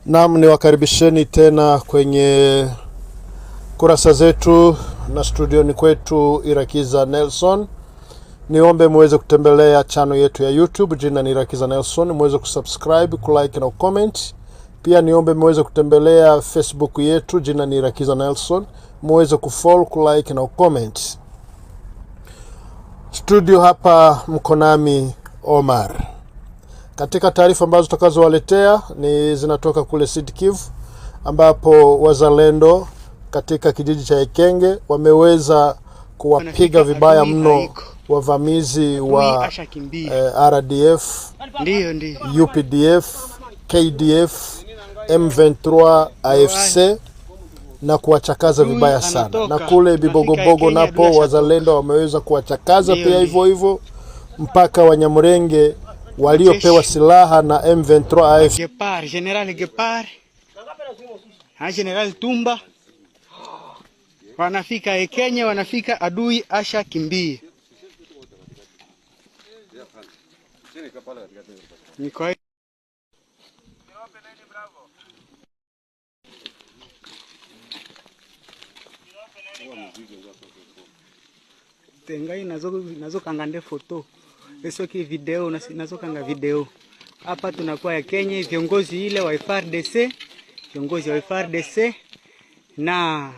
Naam, niwakaribisheni tena kwenye kurasa zetu na studioni kwetu Irakiza Nelson. Niombe muweze kutembelea channel yetu ya YouTube, jina ni Irakiza Nelson, muweze kusubscribe, kulike na comment. Pia niombe muweze kutembelea Facebook yetu, jina ni Irakiza Nelson, muweze kufollow, kulike na comment. Studio hapa mko nami Omar. Katika taarifa ambazo tutakazowaletea ni zinatoka kule Sud Kivu, ambapo wazalendo katika kijiji cha Ekenge wameweza kuwapiga vibaya mno wavamizi wa RDF, UPDF, KDF, M23, AFC na kuwachakaza vibaya sana. Na kule Bibogobogo napo wazalendo wameweza kuwachakaza pia hivyo hivyo, mpaka Wanyamurenge waliopewa silaha na M23 AFC. Gepard, General Gepard, General Tumba wanafika Ekenge, wanafika adui asha kimbie. Tengai nazo kangande foto. Eso ki video nazo kanga video. Hapa tunakuwa ya Kenya, viongozi ile wa FARDC, viongozi wa FARDC na